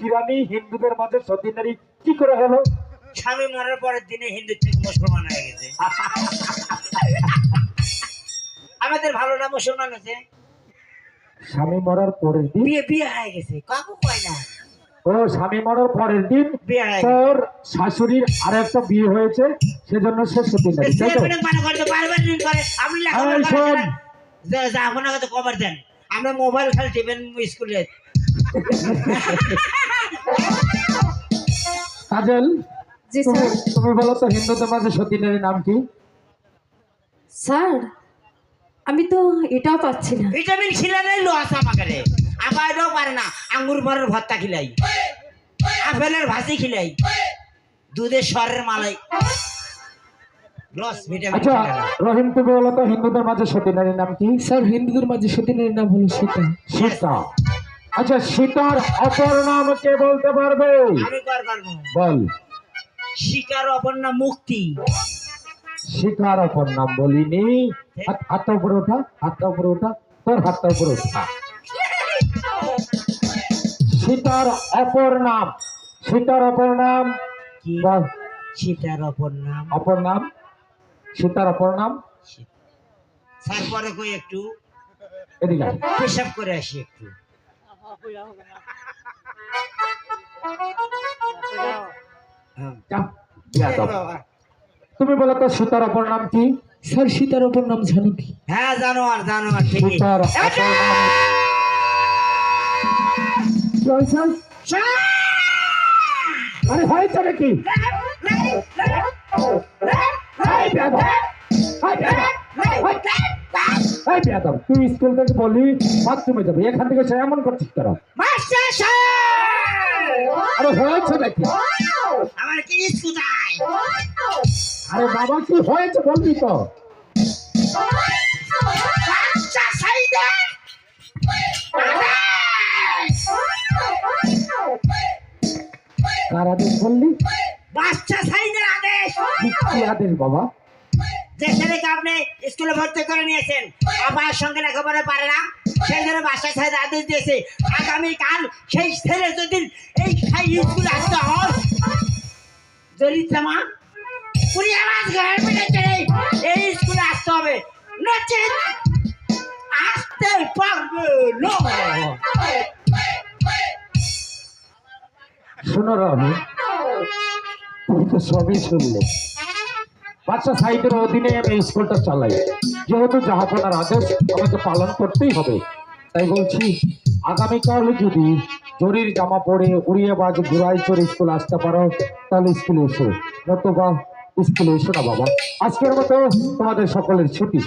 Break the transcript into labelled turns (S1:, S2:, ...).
S1: কিরানি হিন্দুদের মাঝে সতী নারী কি করে হলো?
S2: স্বামী মরার পরের দিনে হিন্দু থেকে মুসলমান হয়ে গেছে। আমাদের ভালো না মুসলমান আছে,
S1: স্বামী মরার পরের দিন
S2: বিয়ে বিয়ে হয়ে গেছে, কাকু কয় না
S1: ও স্বামী মরার পরের দিন
S2: বিয়ে হয়ে গেছে।
S1: তোর শাশুড়ির আর একটা বিয়ে হয়েছে, সেজন্য সে সতী নারী, তাই তো?
S2: ছেলেপেলে মনে করতে বারবার দিন করে আপনি লেখাপড়া
S1: এই শোন।
S2: করেন না। যা আপনাকে তো কভার দেন, আমরা মোবাইল খেলে টিপেন স্কুলে।
S1: কাজল,
S3: জি
S1: তুমি
S3: স্যার।
S1: তুমি বলো তো হিন্দুদের মাঝে সতী নারীর নাম কি?
S3: স্যার আমি তো এটাও পাচ্ছি না।
S2: ভিটামিন খিলালে লস আমাকে রে, আপাইটাও পারে না। আঙ্গুর ভরের ভর্তা খিলাই, আপেলের ভাজি খিলাই, দুধের স্বরের মালাই, লস ভিটামিন
S1: আচ্ছা
S2: খিলালে।
S1: রহিম, তুমি বলো তো হিন্দুদের মাঝে সতী নারীর নাম কি?
S4: স্যার হিন্দুদের মাঝে সতী নারীর নাম হলো সীতা।
S1: সীতা। আচ্ছা সীতার অপর নাম কে বলতে পারবে?
S2: আমি কর পারবো।
S1: বল।
S2: শিকার অপর নাম মুক্তি।
S1: সীতার অপর নাম বলিনি। হাতটা উপরে ওঠা, হাতটা উপরে ওঠা, তোর হাতটা উপরে ওঠা। সীতার অপর নাম, সীতার অপর নাম
S2: কি?
S1: বল।
S2: সীতার অপর নাম
S1: অপর নাম, সীতার অপর নাম।
S2: স্যার পরে কই একটু
S1: এদিকে আয়।
S2: পেশাব করে আসি একটু। হ্যাঁ।
S1: যা, বিয়াদব। তুমি বলো তো সীতার অপর নাম কি?
S4: স্যার সীতার অপর নাম জানকী।
S2: হ্যাঁ জানোয়ার জানোয়ার ঠিকই।
S1: সীতার অপর নাম কি হয়েছে? আরে হয়েছে নাকি? এই বিয়াদব, এই বিয়াদব, এই বিয়াদব, তুই স্কুল থেকে বললি বাথরুমে যাবে, এখান থেকে সে এমন করছিস কেন?
S2: মাস্টার সাহেব!
S1: আরে হয়েছে নাকি?
S2: আমার কি কোথায়?
S1: আরে বাবা কি হয়েছে বলবি তো?
S2: মাস্টার সাহেব!
S1: কার আদেশ বললি?
S2: বাচ্চা সাইদের আদেশ।
S1: কি আদেশ বাবা?
S2: যে ছেলেকে আপনি স্কুলে ভর্তি করে নিয়েছেন, আবার সঙ্গে লেখাপড়া পারে না, সেই জন্য বাচ্চা সাইদ আদেশ দিয়েছে আগামীকাল সেই ছেলে যদি এই স্কুলে আসতে হয়, দলিত-জামা পুরি আওয়াজ ঘরের পেটে চলে এই স্কুলে আসতে হবে, নচেত আসতে পারবে না।
S1: শোনো রবি, তুমি তো সবই শুনলে। বাচ্চা সাইডের অধীনে আমি স্কুলটা চালাই, যেহেতু জাহাপনার আদেশ আমাকে পালন করতেই হবে, তাই বলছি আগামীকাল যদি জরির জামা পরে উড়িয়ে বাজ ঘুরাই করে স্কুল আসতে পারো তাহলে স্কুলে এসো, নতুবা স্কুলে এসো না বাবা। আজকের মতো তোমাদের সকলের ছুটি।